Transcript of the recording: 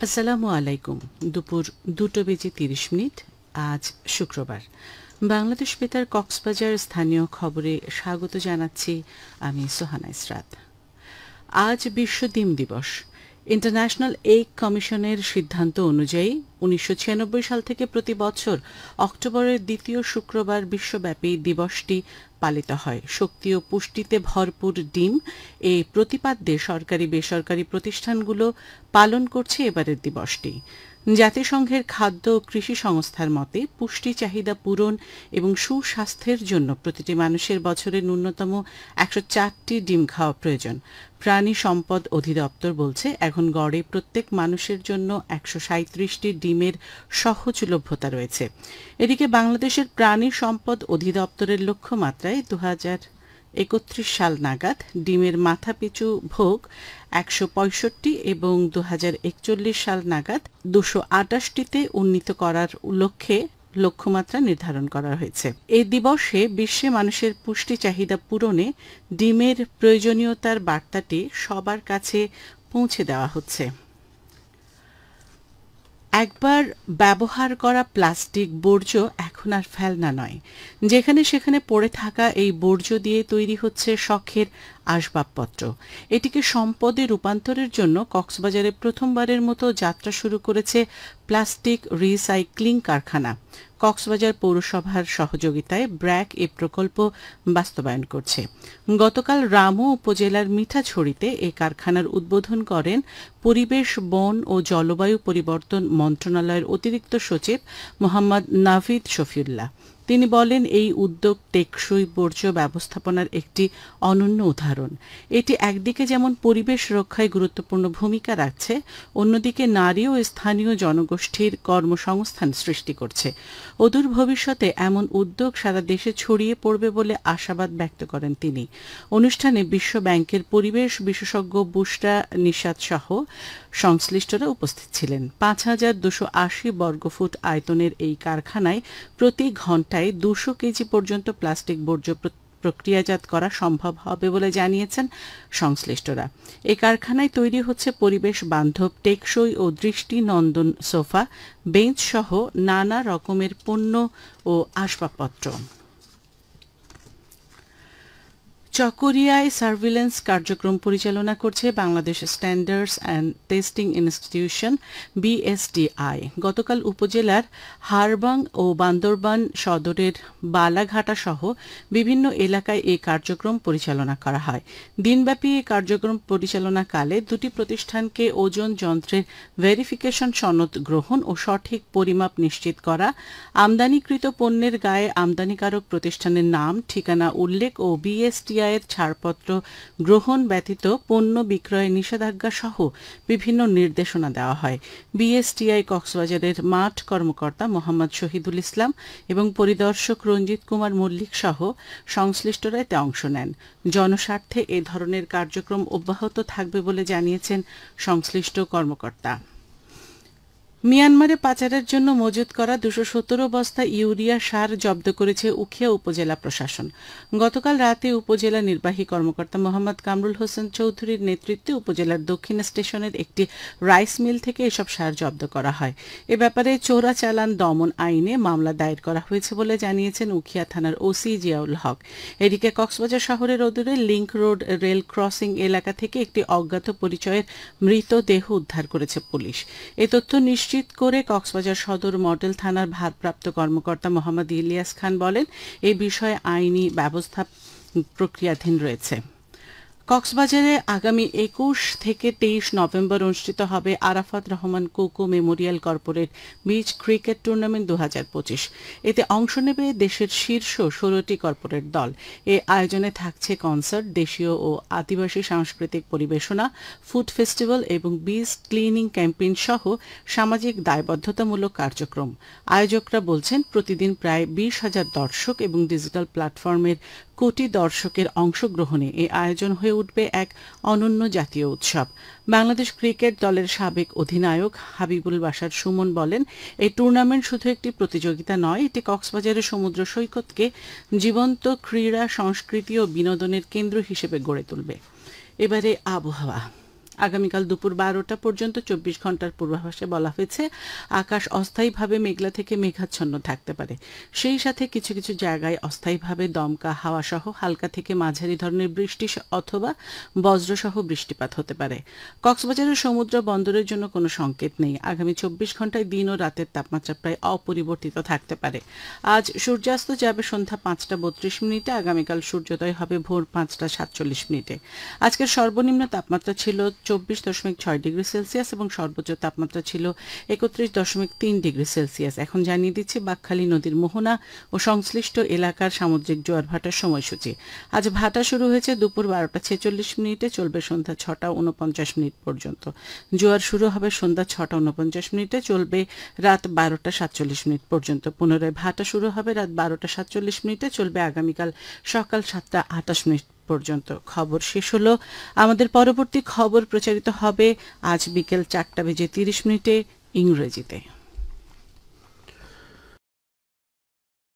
আসসালামু আলাইকুম। দুপুর 2:30 আজ শুক্রবার। বাংলাদেশ বেতার কক্সবাজার স্থানীয় খবরে স্বাগত জানাচ্ছি আমি সোহানা ইসরাত। আজ বিশ্ব ডিম দিবস। ইন্টারন্যাশনাল এগ কমিশনের সিদ্ধান্ত অনুযায়ী 1996 সাল থেকে প্রতি বছর অক্টোবরের দ্বিতীয় শুক্রবার বিশ্বব্যাপী দিবসটি পালিত হয়। শক্তি ও পুষ্টিতে ভরপুর ডিম এই প্রতিপাদ্যে সরকারি বেসরকারি প্রতিষ্ঠানগুলো পালন করছে এবারের দিবসটি। জাতিসংঘের খাদ্য ও কৃষি সংস্থার মতে পুষ্টি চাহিদা পূরণ এবং সুস্বাস্থ্যের জন্য প্রতিটি মানুষের বছরে ন্যূনতম 104টি ডিম খাওয়া প্রয়োজন। প্রাণী সম্পদ অধিদপ্তর বলছে এখন গড়ে প্রত্যেক মানুষের জন্য 137টি ডিমের সহজলভ্যতা রয়েছে। এদিকে বাংলাদেশের প্রাণী সম্পদ অধিদপ্তরের লক্ষ্যমাত্রায় 2031 সাল নাগাদ ডিমের মাথাপিছু ভোগ 165 এবং 2041 সাল নাগাদ 228টিতে উন্নীত করার লক্ষ্যমাত্রা নির্ধারণ করা হয়েছে। এই দিবসে বিশ্বে মানুষের পুষ্টি চাহিদা পূরণে ডিমের প্রয়োজনীয়তার বার্তাটি সবার কাছে পৌঁছে দেওয়া হচ্ছে। একবার ব্যবহার করা প্লাস্টিক বর্জ্য এখন আর ফেলনা নয়। যেখানে সেখানে পড়ে থাকা এই বর্জ্য দিয়ে তৈরি হচ্ছে শখের আসবাবপত্র। এটিকে সম্পদে রূপান্তরের জন্য কক্সবাজারে প্রথমবারের মতো যাত্রা শুরু করেছে প্লাস্টিক রিসাইক্লিং কারখানা। কক্সবাজার পৌরসভার সহযোগিতায় ব্র্যাক এ প্রকল্প বাস্তবায়ন করছে। গতকাল রামু উপজেলার মিঠাছড়িতে এই কারখানার উদ্বোধন করেন পরিবেশ, বন ও জলবায়ু পরিবর্তন মন্ত্রণালয়ের অতিরিক্ত সচিব মোহাম্মদ নাভিদ শফিউল্লাহ। তিনি বলেন, এই উদ্যোগ টেকসই বর্জ্য ব্যবস্থাপনার একটি অনন্য উদাহরণ। এটি একদিকে যেমন পরিবেশ রক্ষায় গুরুত্বপূর্ণ ভূমিকা রাখছে, অন্যদিকে নারী ও স্থানীয় জনগোষ্ঠীর কর্মসংস্থান সৃষ্টি করছে। অদূর ভবিষ্যতে এমন উদ্যোগ সারা দেশে ছড়িয়ে পড়বে বলে আশাবাদ ব্যক্ত করেন তিনি। অনুষ্ঠানে বিশ্ব ব্যাংকের পরিবেশ বিশেষজ্ঞ বুশরা নিশাত সহ সংশ্লিষ্টরা উপস্থিত ছিলেন। 5280 বর্গফুট আয়তনের এই কারখানায় প্রতি ঘণ্টায় 200 কেজি পর্যন্ত প্লাস্টিক বর্জ্য প্রক্রিয়াজাত করা সম্ভব হবে বলে জানিয়েছেন সংশ্লিষ্টরা। এই কারখানায় তৈরি হচ্ছে পরিবেশ বান্ধব, টেকসই ও দৃষ্টিনন্দন সোফা, বেঞ্চ সহ নানা রকমের পণ্য ও আসবাবপত্র। চকরিয়ায় সার্ভিল্যান্স কার্যক্রম পরিচালনা করছে Bangladesh standards and testing institution BSTI। গতকাল উপজেলার হারবাং ও বান্দরবান সদরের বালাঘাটা সহ বিভিন্ন এলাকায় এই কার্যক্রম পরিচালনা করা হয়। দিনব্যাপী এই কার্যক্রম পরিচালনাকালে দুটি প্রতিষ্ঠানকে ওজন যন্ত্রের ভেরিফিকেশন সনদ গ্রহণ ও সঠিক পরিমাপ নিশ্চিত করা, আমদানিকৃত পণ্যের গায়ে আমদানিকারক প্রতিষ্ঠানের নাম ঠিকানা উল্লেখ ও BSTI এর ছাড়পত্র গ্রহণ ব্যতীত পণ্য বিক্রয়ে নিষেধাজ্ঞা সহ বিভিন্ন নির্দেশনা দেওয়া হয়। BSTI কক্সবাজারের মাঠ কর্মকর্তা মোহাম্মদ শহীদুল ইসলাম এবং পরিদর্শক রঞ্জিত কুমার মল্লিক সহ সংশ্লিষ্টরা এতে অংশ নেন। জনস্বার্থে এ ধরনের কার্যক্রম অব্যাহত থাকবে বলে জানিয়েছেন সংশ্লিষ্ট কর্মকর্তা। মিয়ানমারে পাচারের জন্য মজুত করা 217 বস্তা ইউরিয়া সার জব্দ করেছে উখিয়া উপজেলা প্রশাসন। গতকাল রাতে উপজেলা নির্বাহী কর্মকর্তা মোহাম্মদ কামরুল হোসেন চৌধুরীর নেতৃত্বে উপজেলার দক্ষিণ স্টেশনের একটি রাইস মিল থেকে এসব সার জব্দ করা হয়। এ ব্যাপারে চোরাচালান দমন আইনে মামলা দায়ের করা হয়েছে বলে জানিয়েছেন উখিয়া থানার ওসি জিয়াউল হক। এদিকে কক্সবাজার শহরের অদূরে লিংক রোড রেল ক্রসিং এলাকা থেকে একটি অজ্ঞাত পরিচয়ের মৃতদেহ উদ্ধার করেছে পুলিশ। এ তথ্য নিশ্চিত করে কক্সবাজার সদর মডেল থানার ভারপ্রাপ্ত কর্মকর্তা মোহাম্মদ ইলিয়াস খান বলেন, এই বিষয়ে আইনি ব্যবস্থা প্রক্রিয়াধীন রয়েছে। কক্সবাজারে আগামী 21 থেকে 23 নভেম্বর অনুষ্ঠিত হবে Arafat Rahman cocoa Memorial corporate beach cricket tournament 2025। এতে অংশ নেবে দেশের শীর্ষ 16টি কর্পোরেট দল। এ আয়োজনে থাকছে কনসার্ট, দেশীয় ও আদিবাসী সাংস্কৃতিক পরিবেশনা, ফুড ফেস্টিভ্যাল এবং বিচ ক্লিনিং ক্যাম্পেইন সহ সামাজিক দায়বদ্ধতামূলক কার্যক্রম। আয়োজকরা বলছেন, প্রতিদিন প্রায় 20,000 দর্শক এবং ডিজিটাল প্ল্যাটফর্মের কোটি দর্শকের অংশগ্রহণে এই আয়োজন হয়ে উঠবে এক অনন্য জাতীয় উৎসব। বাংলাদেশ ক্রিকেট দলের সাবেক অধিনায়ক হাবিবুল বাশার সুমন বলেন, এই টুর্নামেন্ট শুধু একটি প্রতিযোগিতা নয়, এটি কক্সবাজারের সমুদ্র সৈকতকে জীবন্ত ক্রীড়া, সংস্কৃতি ও বিনোদনের কেন্দ্র হিসেবে গড়ে তুলবে। এবারে আবহাওয়া। আগামীকাল দুপুর 12টা পর্যন্ত 24 ঘন্টার পূর্বাভাসে বলা হয়েছে আকাশ অস্থায়ীভাবে মেঘলা থেকে মেঘাচ্ছন্ন থাকতে পারে। সেই সাথে কিছু কিছু জায়গায় অস্থায়ীভাবে দমকা হাওয়া সহ হালকা থেকে মাঝারি ধরনের বৃষ্টি অথবা বজ্রসহ বৃষ্টিপাত হতে পারে। কক্সবাজারের সমুদ্র বন্দরের জন্য কোনো সংকেত নেই। আগামী 24 ঘন্টায় দিন ও রাতের তাপমাত্রা প্রায় অপরিবর্তিত থাকতে পারে। আজ সূর্যাস্ত যাবে সন্ধ্যা 5টা 32 মিনিটে, আগামীকাল সূর্যোদয় হবে ভোর 5টা 47 মিনিটে। আজকের সর্বনিম্ন তাপমাত্রা ছিল 24.6 ডিগ্রি সেলসিয়াস এবং সর্বোচ্চ তাপমাত্রা ছিল 31.3 ডিগ্রি সেলসিয়াস। এখন জানিয়ে দিচ্ছি বাঁকখালী নদীর মোহনা ও সংশ্লিষ্ট এলাকার সামুদ্রিক জোয়ার ভাটার সময়সূচি। আজ ভাটা শুরু হয়েছে দুপুর 12টা 46 মিনিটে, চলবে সন্ধ্যা 6টা 49 মিনিট পর্যন্ত। জোয়ার শুরু হবে সন্ধ্যা 6টা 49 মিনিটে, চলবে রাত 12টা 47 মিনিট পর্যন্ত। পুনরায় ভাটা শুরু হবে রাত 12টা 47 মিনিটে, চলবে আগামীকাল সকাল 7টা 28 মিনিট পর্যন্ত। খবর শেষ হলো। আমাদের পরবর্তী খবর প্রচারিত হবে আজ বিকেল 4টা বেজে 30 মিনিটে ইংরেজিতে।